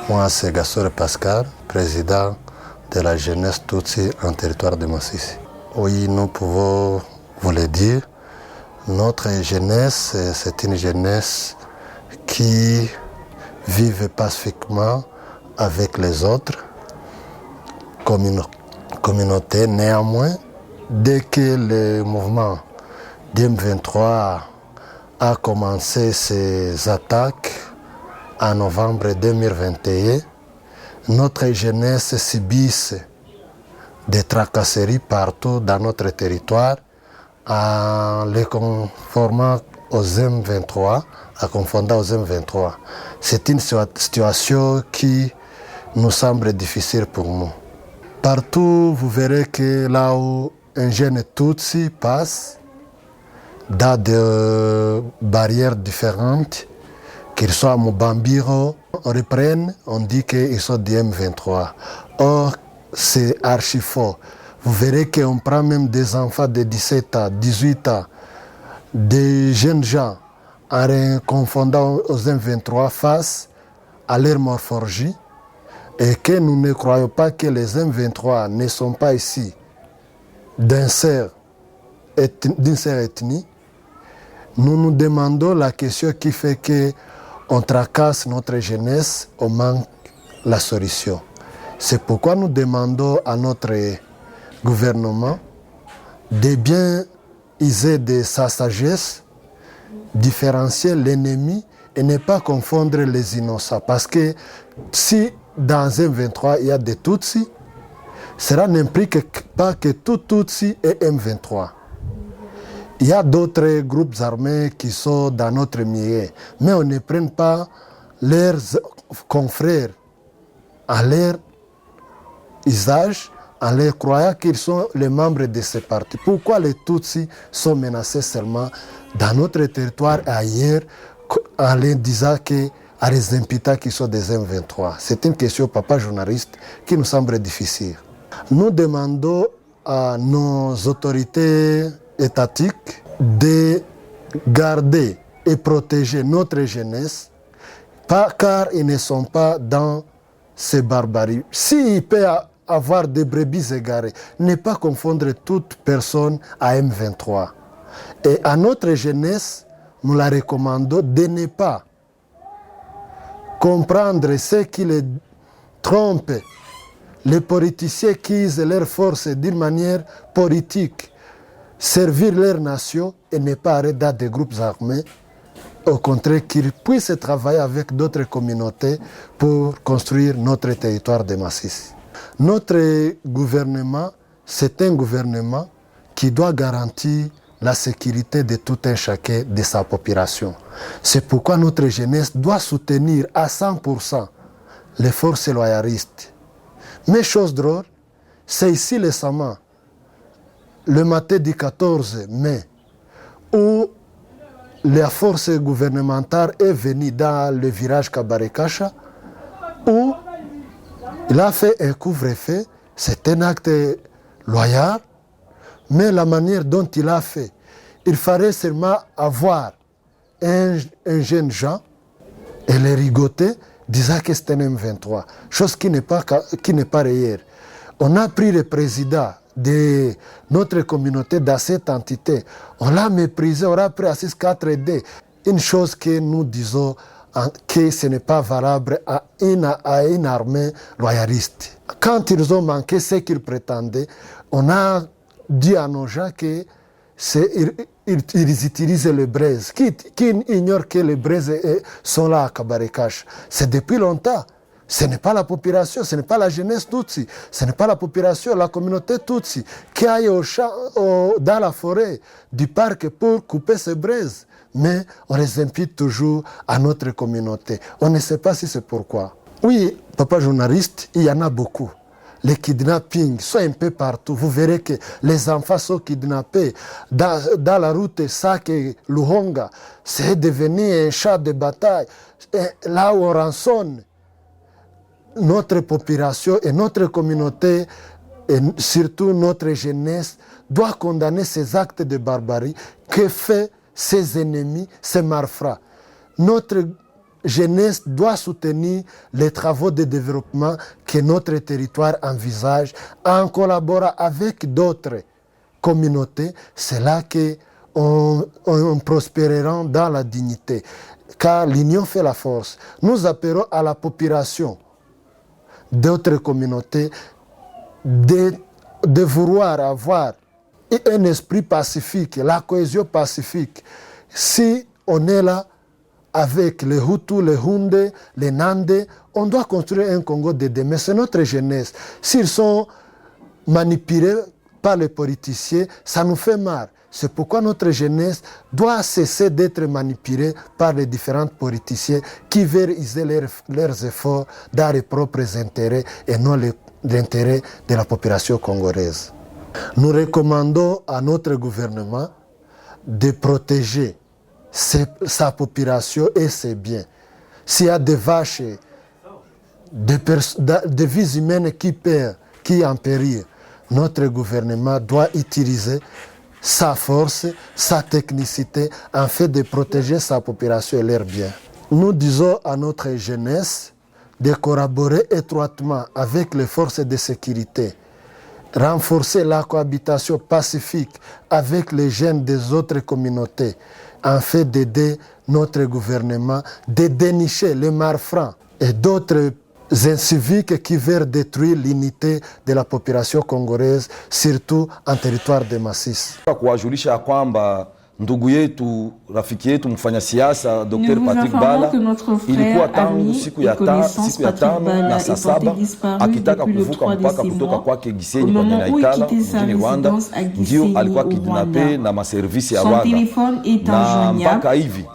Moi, c'est Gasore Pascal, président de la jeunesse Tutsi en territoire de Masisi. Oui, nous pouvons vous le dire, notre jeunesse, c'est une jeunesse qui vit pacifiquement avec les autres communautés. Néanmoins, dès que le mouvement d'M23 a commencé ses attaques en novembre 2021, notre jeunesse subit des tracasseries partout dans notre territoire en les conformant aux M23, à confondant aux M23. C'est une situation qui nous semble difficile pour nous. Partout, vous verrez que là où un jeune Tutsi passe, dans des barrières différentes, qu'ils soient à Mubambiro, on reprenne, on dit qu'ils sont du M23. Or, c'est archi faux. Vous verrez qu'on prend même des enfants de 17 ans, 18 ans, des jeunes gens, en les confondant aux M23 face à leur morphologie, et que nous ne croyons pas que les M23 ne sont pas ici d'une seule ethnie. Nous nous demandons la question qui fait qu'on tracasse notre jeunesse, on manque la solution. C'est pourquoi nous demandons à notre gouvernement de bien user de sa sagesse, différencier l'ennemi et ne pas confondre les innocents. Parce que si dans M23 il y a des Tutsis, cela n'implique pas que tout Tutsi est M23. Il y a d'autres groupes armés qui sont dans notre milieu, mais on ne prend pas leurs confrères à leur usage, en leur croyant qu'ils sont les membres de ces partis. Pourquoi les Tutsis sont menacés seulement dans notre territoire et ailleurs, en leur disant à les imputés qui sont des M23? C'est une question, papa journaliste, qui nous semble difficile. Nous demandons à nos autorités étatiques de garder et protéger notre jeunesse, car ils ne sont pas dans ces barbaries. S'il peut y avoir des brebis égarées, ne pas confondre toute personne à M23. Et à notre jeunesse, nous la recommandons de ne pas comprendre ce qui les trompe, les politiciens qui usent leur force d'une manière politique, servir leur nation et ne pas arrêter dans des groupes armés. Au contraire, qu'ils puissent travailler avec d'autres communautés pour construire notre territoire de Masisi. Notre gouvernement, c'est un gouvernement qui doit garantir la sécurité de tout un chacun de sa population. C'est pourquoi notre jeunesse doit soutenir à 100% les forces loyalistes. Mais chose drôle, c'est ici récemment, le matin du 14 mai, où la force gouvernementale est venue dans le village Kabarekacha, où il a fait un couvre-feu. C'est un acte loyal, mais la manière dont il a fait, il fallait seulement avoir un jeune gens et les rigoter, disant que c'était un M23, chose qui n'est pas réelle. On a pris le président de notre communauté dans cette entité, on l'a méprisé, on l'a pris à 6-4D. Une chose que nous disons que ce n'est pas valable à une armée loyaliste. Quand ils ont manqué ce qu'ils prétendaient, on a dit à nos gens qu'ils utilisent les braises. Qui ignore que les braises sont là à Kabarekacha? C'est depuis longtemps. Ce n'est pas la population, ce n'est pas la jeunesse Tutsi, ce n'est pas la population, la communauté Tutsi qui aille dans la forêt du parc pour couper ces braises. Mais on les impute toujours à notre communauté. On ne sait pas si c'est pourquoi. Oui, papa journaliste, il y en a beaucoup. Les kidnappings sont un peu partout. Vous verrez que les enfants sont kidnappés. Dans la route Sake-Luhonga, c'est devenu un champ de bataille. Et là où on rançonne notre population et notre communauté, et surtout notre jeunesse, doit condamner ces actes de barbarie que fait ses ennemis, ces malfrats. Notre jeunesse doit soutenir les travaux de développement que notre territoire envisage en collaborant avec d'autres communautés. C'est là qu'on prospérera dans la dignité. Car l'union fait la force. Nous appelons à la population d'autres communautés de vouloir avoir un esprit pacifique, la cohésion pacifique. Si on est là avec les Hutus, les Houndés, les Nandés, on doit construire un Congo de demain. C'est notre jeunesse. S'ils sont manipulés par les politiciens, ça nous fait mal. C'est pourquoi notre jeunesse doit cesser d'être manipulée par les différents politiciens qui veulent user leurs efforts dans leurs propres intérêts et non l'intérêt de la population congolaise. Nous recommandons à notre gouvernement de protéger sa population et ses biens. S'il y a des vaches, des vies humaines qui en périllent, notre gouvernement doit utiliser sa force, sa technicité, en fait de protéger sa population et leurs biens. Nous disons à notre jeunesse de collaborer étroitement avec les forces de sécurité, renforcer la cohabitation pacifique avec les jeunes des autres communautés, en fait d'aider notre gouvernement de dénicher les malfrats et d'autres inciviques qui veulent détruire l'unité de la population congolaise, surtout en territoire de Masisi. Kuwajulisha ya kwamba ndugu yetu, rafiki yetu, mfanya siasa Dr. Patrick Bala ilikuwa tangu siku ya 5 na saa 7 akitaka kuvuka mpaka kutoka kwake Gisenyi kwa Nyaikala mjini Rwanda, ndio alikuwa kidnappé na maservisi ya Rwanda, na mpaka hivi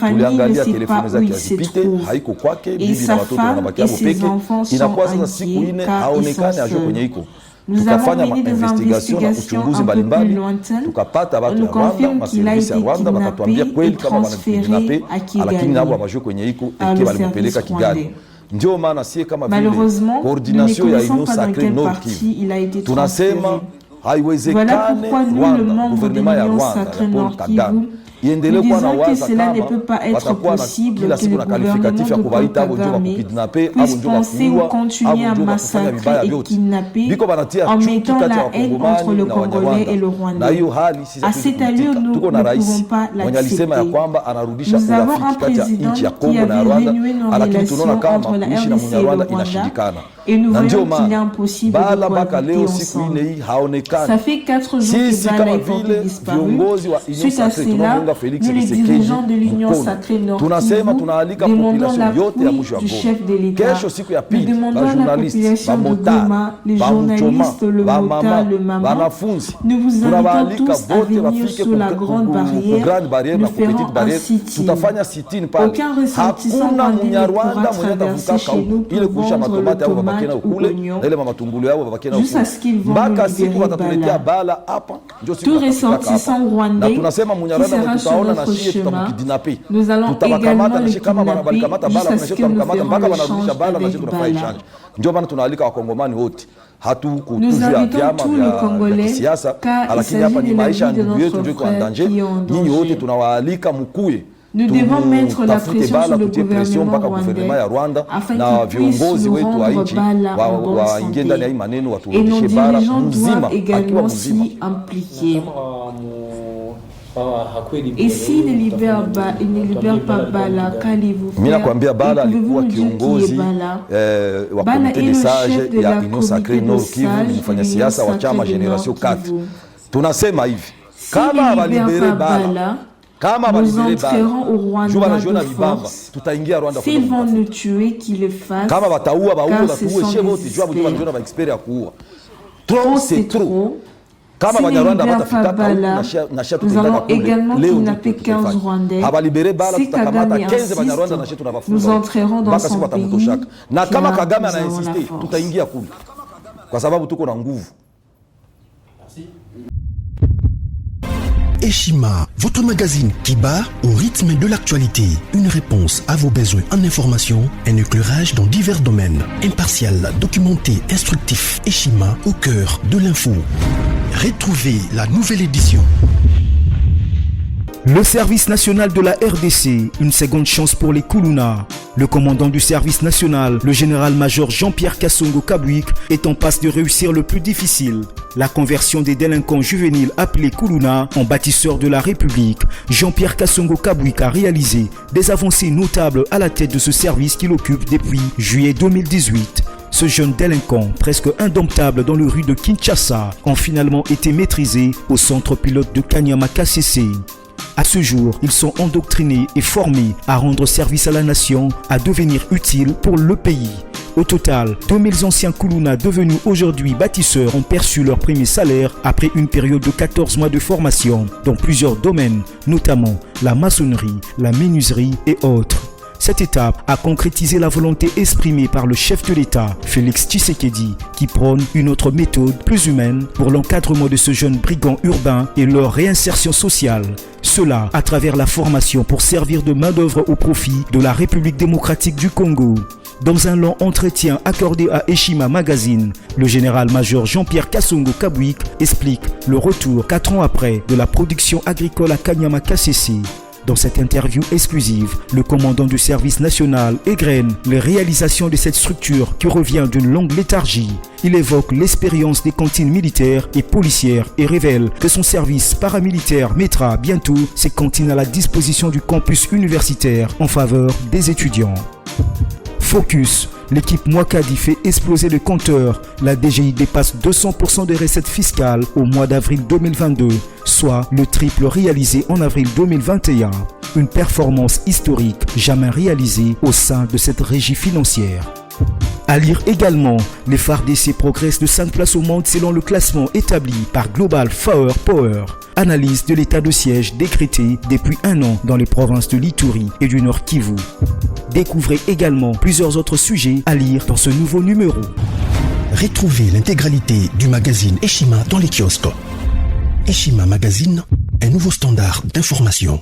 tuliangalia telefoni zake azipite, haiko kwake, bibi na watoto wanabakia hapo peke. Inakuwa sasa siku 4 haonekani ajo kwenye iko. Tukafanya investigation na uchunguzi mbalimbali, tukapata watu ya Rwanda, maservisi ya Rwanda wakatuambia kweli kama wanakidnape, lakini nabo wabajue kwenye iko eke walimpeleka Kigali. Ndio maana sie kama vile coordination ya Union Sacrée Nord Kivu tunasema haiwezekane Rwanda, gouvernement ya Rwanda ya Paul Kagame iendelee kuwa na waza kama watakuwa na kila siku na kalifikatif ya kubaita abo njo bakukidnape, abo njo bakuua, abo njo bakufanya vibaya vyote. Biko banatia chuki kati ya Wakongomani na Wanyarwanda. Na hiyo hali sisi tuko na rais mwenye alisema ya kwamba anarudisha urafiki kati ya nchi ya Kongo na Rwanda, lakini tunaona kama kuishi na Mnyarwanda inashindikana. Na ndio maana Bala mpaka leo siku 4 hii haonekani. Sisi kama vile viongozi wa Union Sacrée Félix Tshisekedi mkono, tunasema tunaalika population yote ya mwisho wa Goma. Kesho siku ya pili, ba journaliste, ba motard, ba mchoma, ba mama, wanafunzi, tunawaalika wote wafike ku grande barrière na ku petite barrière. Tutafanya sitini pale. Hakuna Mnyarwanda mwenye atavuka huko ile kuisha matomate au babakena ukule na ile matumbulu yao babakena ukule. Mpaka siku watatuletea Bala hapa ndio siku tutafika. Na tunasema Mnyarwanda tutaona na shie tutamkidnape. Tutabakamata na shie kama balikamata Bala na shie tutamkamata mpaka wanarudisha Bala na shie tunafanya change. Ndio maana tunaalika Wakongomani wote. Hatukutuzia vyama vya kisiasa, lakini hapa ni maisha ya ndugu yetu ndio kwa danger. Nyinyi wote tunawaalika mkuye. Nous devons mettre la pression sur le gouvernement rwandais afin qu'il puisse nous rendre Bala en bonne santé. Et nos dirigeants doivent également s'y impliquer. Et s'il ne libère pas Bala, qu'allez-vous faire? Mimi nakwambia Bala alikuwa kiongozi wa komite de sage ya Union Sacrée Nord Kivu, mfanya siasa wa chama Generation 4. Tunasema hivi, kama balibere Bala, nous entrerons au Rwanda de force. S'ils vont nous tuer, qu'ils le fassent, car ce sont des experts. Trop, c'est trop. Si ne libère pas Bala, nous allons également kidnapper 15 Rwandais. Si Kagame insiste, nous entrerons dans son pays, car nous avons la force. Eshima, votre magazine qui bat au rythme de l'actualité. Une réponse à vos besoins en information, un éclairage dans divers domaines. Impartial, documenté, instructif. Eshima au cœur de l'info. Retrouvez la nouvelle édition. Le service national de la RDC, une seconde chance pour les Kuluna. Le commandant du service national, le général-major Jean-Pierre Kassongo Kabouik, est en passe de réussir le plus difficile. La conversion des délinquants juvéniles appelés Kuluna en bâtisseurs de la République. Jean-Pierre Kassongo Kabouik a réalisé des avancées notables à la tête de ce service qu'il occupe depuis juillet 2018. Ce jeune délinquant, presque indomptable dans le rue de Kinshasa, ont finalement été maîtrisés au centre pilote de Kanyama KCC. À ce jour, ils sont endoctrinés et formés à rendre service à la nation, à devenir utiles pour le pays. Au total, 2000 anciens Kuluna devenus aujourd'hui bâtisseurs ont perçu leur premier salaire après une période de 14 mois de formation dans plusieurs domaines, notamment la maçonnerie, la menuiserie et autres. Cette étape a concrétisé la volonté exprimée par le chef de l'État, Félix Tshisekedi, qui prône une autre méthode plus humaine pour l'encadrement de ce jeune brigand urbain et leur réinsertion sociale. Cela à travers la formation pour servir de main-d'œuvre au profit de la République démocratique du Congo. Dans un long entretien accordé à Eshima Magazine, le général-major Jean-Pierre Kassongo Kabouik explique le retour 4 ans après de la production agricole à Kanyama KCC. Dans cette interview exclusive, le commandant du service national égrène les réalisations de cette structure qui revient d'une longue léthargie. Il évoque l'expérience des cantines militaires et policières et révèle que son service paramilitaire mettra bientôt ses cantines à la disposition du campus universitaire en faveur des étudiants. Focus. L'équipe Mwakadi fait exploser le compteur. La DGI dépasse 200% des recettes fiscales au mois d'avril 2022, soit le triple réalisé en avril 2021. Une performance historique jamais réalisée au sein de cette régie financière. À lire également, les FARDC progressent de 5 places au monde selon le classement établi par Global Power. Analyse de l'état de siège décrété depuis 1 an dans les provinces de l'Ituri et du Nord Kivu. Découvrez également plusieurs autres sujets à lire dans ce nouveau numéro. Retrouvez l'intégralité du magazine Eshima dans les kiosques. Eshima Magazine, un nouveau standard d'information.